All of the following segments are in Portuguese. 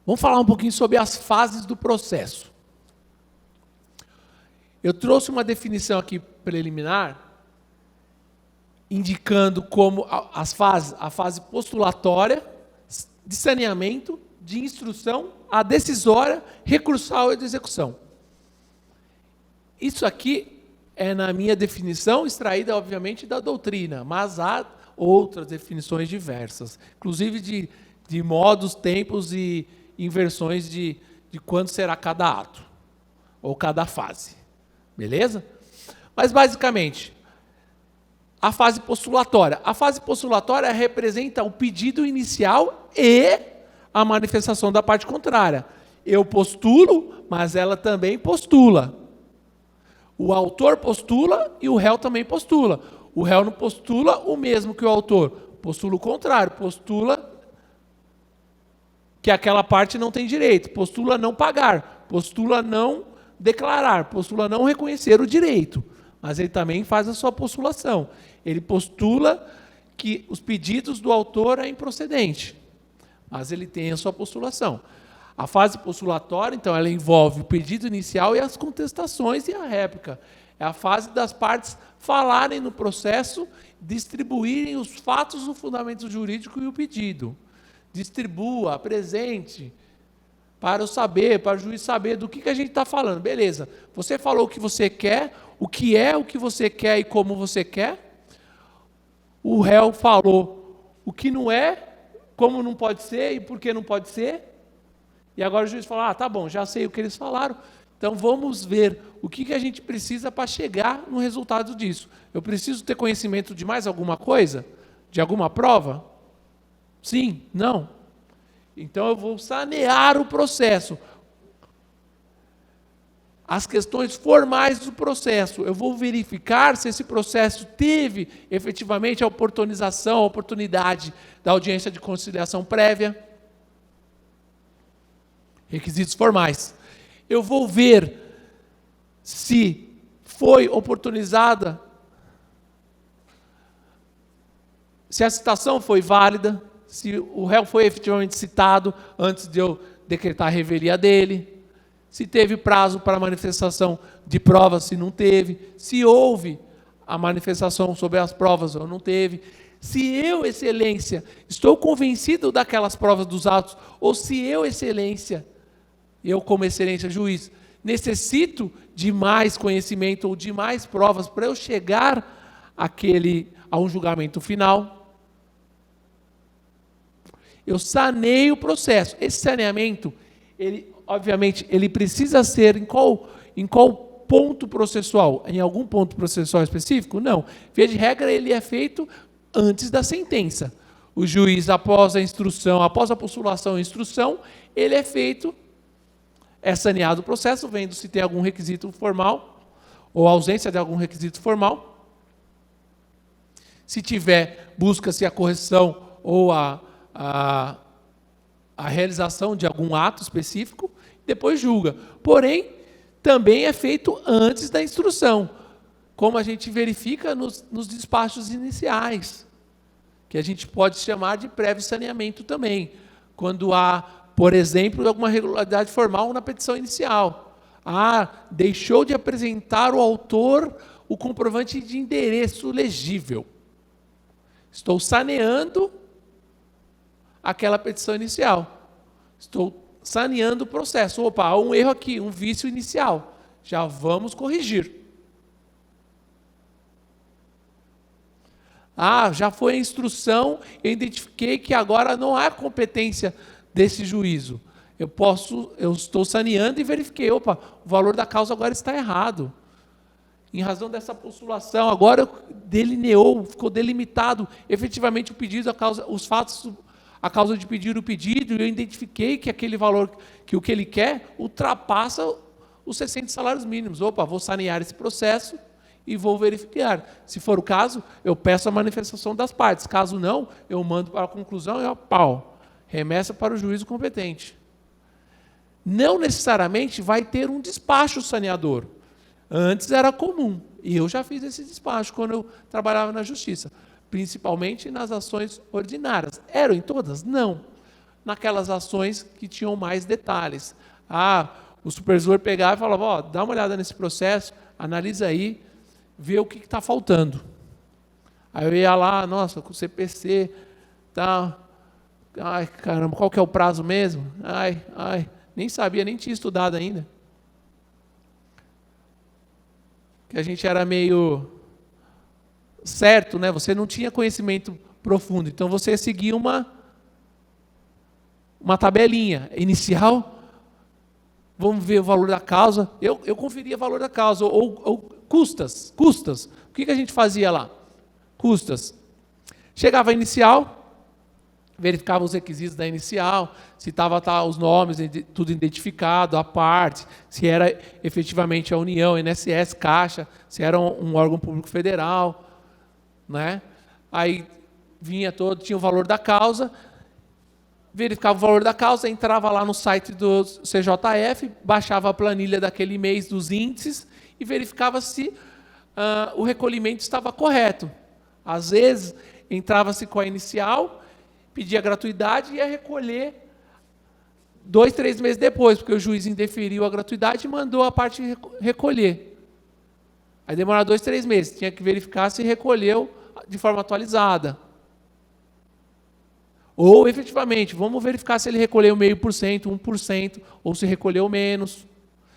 Vamos falar um pouquinho sobre as fases do processo. Eu trouxe uma definição aqui preliminar, indicando como as fases, a fase postulatória, de saneamento, de instrução, a decisória, recursal e de execução. Isso aqui é na minha definição, extraída, obviamente, da doutrina, mas há outras definições diversas, inclusive de modos, tempos e inversões de quando será cada ato, ou cada fase. Beleza? Mas, basicamente, a fase postulatória. A fase postulatória representa o pedido inicial e a manifestação da parte contrária. Eu postulo, mas ela também postula. O autor postula e o réu também postula. O réu não postula o mesmo que o autor. Postula o contrário. Postula que aquela parte não tem direito. Postula não pagar. Postula não declarar. Postula não reconhecer o direito. Mas ele também faz a sua postulação. Ele postula que os pedidos do autor é improcedente. Mas ele tem a sua postulação. A fase postulatória, então, ela envolve o pedido inicial e as contestações e a réplica. É a fase das partes falarem no processo, distribuírem os fatos, o fundamento jurídico e o pedido. Distribua, apresente, para o saber, para o juiz saber do que a gente está falando. Beleza, você falou o que você quer, o que você quer e como você quer. O réu falou o que não é, como não pode ser e por que não pode ser. E agora o juiz fala, tá bom, já sei o que eles falaram, então vamos ver o que a gente precisa para chegar no resultado disso. Eu preciso ter conhecimento de mais alguma coisa? De alguma prova? Sim? Não? Então eu vou sanear o processo. As questões formais do processo. Eu vou verificar se esse processo teve efetivamente a oportunização, a oportunidade da audiência de conciliação prévia. Requisitos formais. Eu vou ver se foi oportunizada, se a citação foi válida, se o réu foi efetivamente citado antes de eu decretar a revelia dele, se teve prazo para manifestação de provas, se não teve, se houve a manifestação sobre as provas ou não teve, se eu, excelência, estou convencido daquelas provas dos autos, ou se eu, excelência, eu como excelência juiz, necessito de mais conhecimento ou de mais provas para eu chegar a um julgamento final. Eu saneio o processo. Esse saneamento, obviamente, ele precisa ser em qual ponto processual? Em algum ponto processual específico? Não. Via de regra, ele é feito antes da sentença. O juiz, após a instrução, após a postulação e instrução, ele é feito, é saneado o processo, vendo se tem algum requisito formal, ou ausência de algum requisito formal. Se tiver, busca-se a correção ou a realização de algum ato específico, depois julga. Porém, também é feito antes da instrução, como a gente verifica nos despachos iniciais, que a gente pode chamar de prévio saneamento também, quando há, por exemplo, alguma irregularidade formal na petição inicial. Deixou de apresentar o autor o comprovante de endereço legível. Estou saneando aquela petição inicial. Estou saneando o processo. Opa, há um erro aqui, um vício inicial. Já vamos corrigir. Já foi a instrução, eu identifiquei que agora não há competência desse juízo. Eu estou saneando e verifiquei, opa, o valor da causa agora está errado. Em razão dessa postulação, agora ficou delimitado efetivamente o pedido, os fatos, a causa de pedir o pedido, e eu identifiquei que aquele valor, que o que ele quer, ultrapassa os 60 salários mínimos. Opa, vou sanear esse processo e vou verificar. Se for o caso, eu peço a manifestação das partes. Caso não, eu mando para a conclusão e remessa para o juízo competente. Não necessariamente vai ter um despacho saneador. Antes era comum, e eu já fiz esse despacho quando eu trabalhava na justiça, principalmente nas ações ordinárias. Eram em todas? Não. naquelas ações que tinham mais detalhes. O supervisor pegava e falava, dá uma olhada nesse processo, analisa aí, vê o que está faltando. Aí eu ia lá, nossa, com o CPC, tá, ai, caramba, qual que é o prazo mesmo? Nem sabia, nem tinha estudado ainda. Que a gente era meio certo, né? Você não tinha conhecimento profundo, então você seguia uma tabelinha inicial, vamos ver o valor da causa, eu conferia o valor da causa, ou custas, o que a gente fazia lá? Custas. Chegava a inicial, verificava os requisitos da inicial, se estava os nomes, tudo identificado, a parte, se era efetivamente a União, INSS, Caixa, se era um órgão público federal, né? Aí vinha tinha o valor da causa, verificava o valor da causa, entrava lá no site do CJF, baixava a planilha daquele mês dos índices e verificava se o recolhimento estava correto. Às vezes, entrava-se com a inicial, pedia gratuidade e ia recolher 2, 3 meses depois, porque o juiz indeferiu a gratuidade e mandou a parte recolher. Aí demorava 2, 3 meses, tinha que verificar se recolheu de forma atualizada. Ou, efetivamente, vamos verificar se ele recolheu 0,5%, 1%, ou se recolheu menos.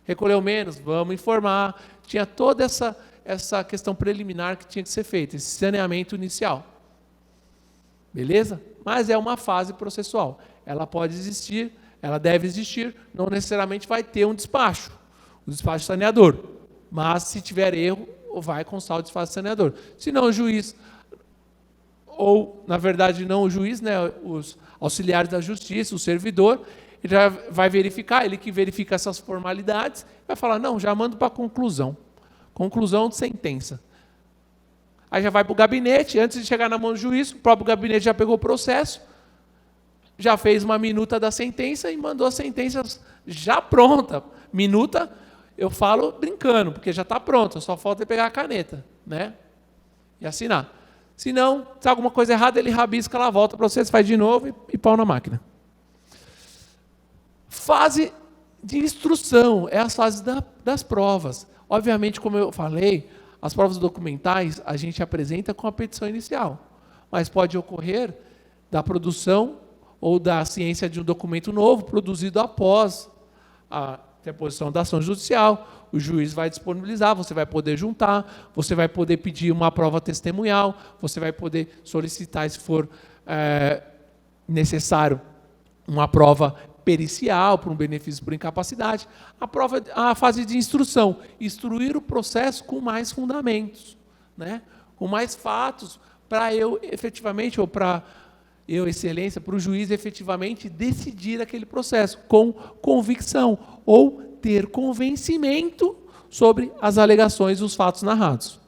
Recolheu menos, vamos informar. Tinha toda essa questão preliminar que tinha que ser feita, esse saneamento inicial. Beleza? Mas é uma fase processual. Ela pode existir, ela deve existir, não necessariamente vai ter um despacho, o despacho saneador. Mas, se tiver erro, vai constar o despacho saneador. Se não, o juiz... ou, na verdade, não o juiz, né, os auxiliares da justiça, o servidor, ele já vai verificar, ele que verifica essas formalidades, vai falar, não, já mando para conclusão de sentença. Aí já vai para o gabinete, antes de chegar na mão do juiz, o próprio gabinete já pegou o processo, já fez uma minuta da sentença e mandou a sentença já pronta. Minuta, eu falo brincando, porque já está pronta, só falta pegar a caneta, né, e assinar. Se não, se alguma coisa errada, ele rabisca, ela volta para você, faz de novo e pau na máquina. Fase de instrução, é as fases das provas. Obviamente, como eu falei, as provas documentais a gente apresenta com a petição inicial, mas pode ocorrer da produção ou da ciência de um documento novo produzido após a deposição da ação judicial. O juiz vai disponibilizar, você vai poder juntar, você vai poder pedir uma prova testemunhal, você vai poder solicitar, se for necessário, uma prova pericial para um benefício por incapacidade. A fase de instrução, instruir o processo com mais fundamentos, né? Com mais fatos, para eu efetivamente, ou para eu, excelência, para o juiz efetivamente decidir aquele processo com convicção, ou ter convencimento sobre as alegações e os fatos narrados.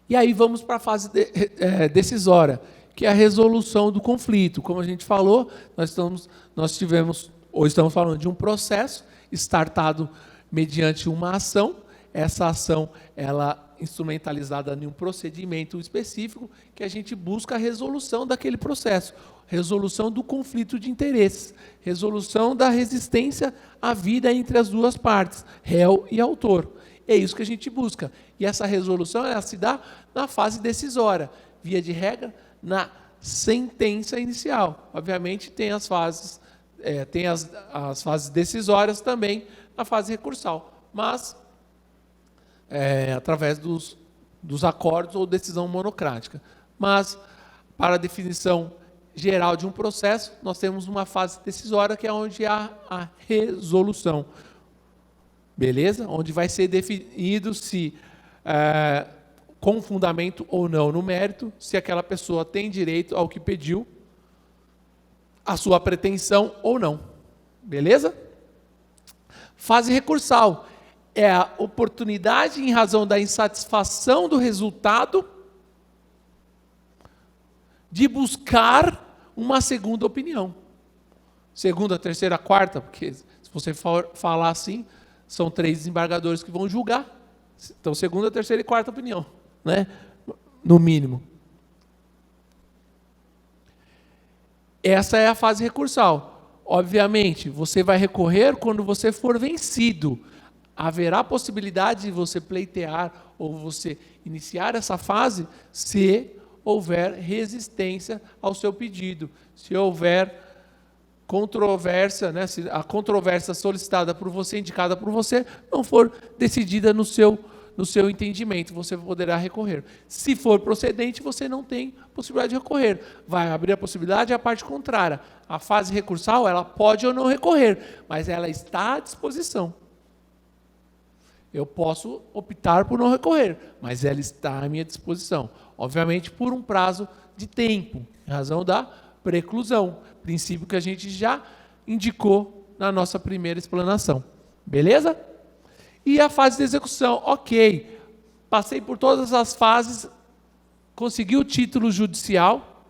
E aí vamos para a fase decisória, que é a resolução do conflito. Como a gente falou, nós tivemos, ou estamos falando de um processo startado mediante uma ação. Essa ação, ela instrumentalizada em um procedimento específico, que a gente busca a resolução daquele processo, resolução do conflito de interesses, resolução da resistência à vida entre as duas partes, réu e autor. É isso que a gente busca. E essa resolução, ela se dá na fase decisória, via de regra, na sentença inicial. Obviamente, tem as fases, as fases decisórias também na fase recursal, mas através dos acordos ou decisão monocrática. Mas, para a definição geral de um processo, nós temos uma fase decisória, que é onde há a resolução. Beleza? Onde vai ser definido se, com fundamento ou não no mérito, se aquela pessoa tem direito ao que pediu, a sua pretensão ou não. Beleza? Fase recursal. É a oportunidade, em razão da insatisfação do resultado, de buscar uma segunda opinião. Segunda, terceira, quarta, porque se você for falar assim, são 3 desembargadores que vão julgar. Então, segunda, terceira e quarta opinião, né? no mínimo. Essa é a fase recursal. Obviamente, você vai recorrer quando você for vencido. Haverá possibilidade de você pleitear ou você iniciar essa fase se houver resistência ao seu pedido, se houver controvérsia, né, se a controvérsia solicitada por você, indicada por você, não for decidida no seu entendimento, você poderá recorrer. Se for procedente, você não tem possibilidade de recorrer. Vai abrir a possibilidade à parte contrária. A fase recursal, ela pode ou não recorrer, mas ela está à disposição. Eu posso optar por não recorrer, mas ela está à minha disposição. Obviamente, por um prazo de tempo, em razão da preclusão, princípio que a gente já indicou na nossa primeira explanação. Beleza? E a fase de execução, ok. Passei por todas as fases, consegui o título judicial,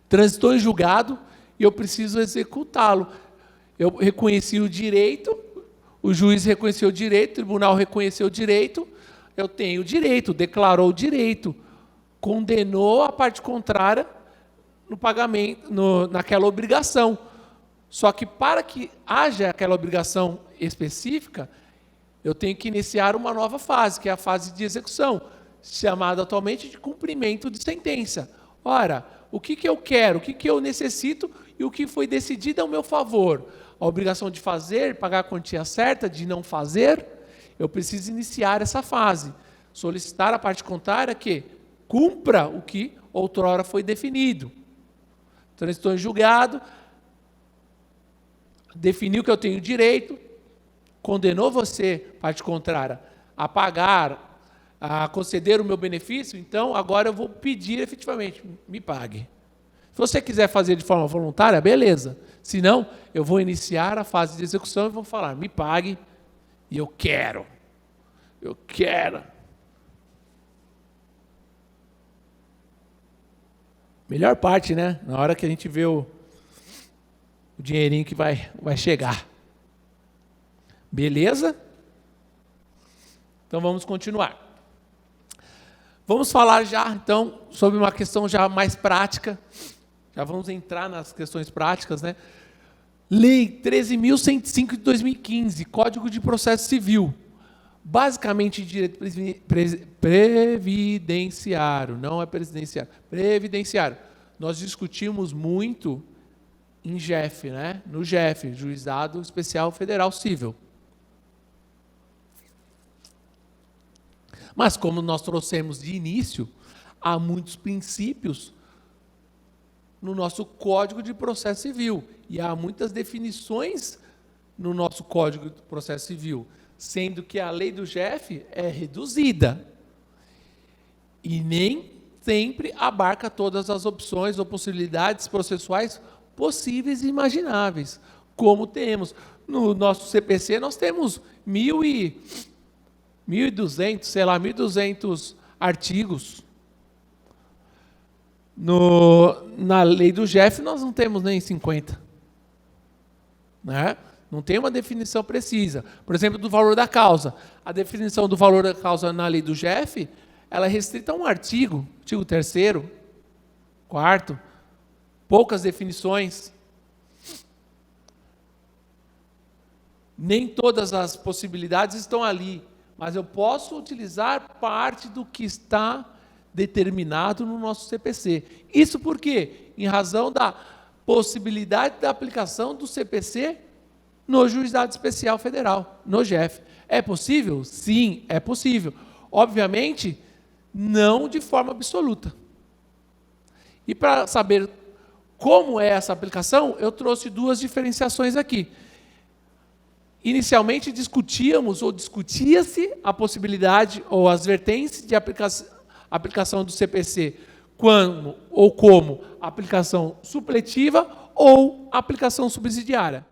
transitou em julgado e eu preciso executá-lo. Eu reconheci o direito, o juiz reconheceu o direito, o tribunal reconheceu o direito, eu tenho o direito, declarou o direito, condenou a parte contrária no pagamento, naquela obrigação. Só que para que haja aquela obrigação específica, eu tenho que iniciar uma nova fase, que é a fase de execução, chamada atualmente de cumprimento de sentença. Ora, o que eu quero, o que eu necessito e o que foi decidido ao meu favor? A obrigação de fazer, pagar a quantia certa, de não fazer, eu preciso iniciar essa fase. Solicitar a parte contrária que cumpra o que outrora foi definido. Transitou em julgado, definiu que eu tenho direito, condenou você, parte contrária, a pagar, a conceder o meu benefício, então agora eu vou pedir efetivamente, me pague. Se você quiser fazer de forma voluntária, beleza. Se não, eu vou iniciar a fase de execução e vou falar, me pague, e eu quero. Eu quero. Melhor parte, né? Na hora que a gente vê o dinheirinho que vai chegar. Beleza? Então vamos continuar. Vamos falar já, então, sobre uma questão já mais prática. Já vamos entrar nas questões práticas, né? Lei 13.105 de 2015, Código de Processo Civil. Basicamente, direito previdenciário, não é presidenciário, previdenciário. Nós discutimos muito em JEF, né? No JEF, Juizado Especial Federal Civil. Mas como nós trouxemos de início, há muitos princípios no nosso Código de Processo Civil e há muitas definições no nosso Código de Processo Civil, sendo que a lei do JEF é reduzida e nem sempre abarca todas as opções ou possibilidades processuais possíveis e imagináveis, como temos. No nosso CPC nós temos 1.200, sei lá, 1.200 artigos. Na lei do JEF nós não temos nem 50. Né? Não tem uma definição precisa. Por exemplo, do valor da causa. A definição do valor da causa na lei do JEF, ela é restrita a um artigo 3º, 4º, poucas definições. Nem todas as possibilidades estão ali, mas eu posso utilizar parte do que está determinado no nosso CPC. Isso por quê? Em razão da possibilidade da aplicação do CPC no Juizado Especial Federal, no JEF. É possível? Sim, é possível. Obviamente, não de forma absoluta. E para saber como é essa aplicação, eu trouxe duas diferenciações aqui. Inicialmente discutíamos ou discutia-se a possibilidade ou as vertentes de aplicação do CPC como aplicação supletiva ou aplicação subsidiária.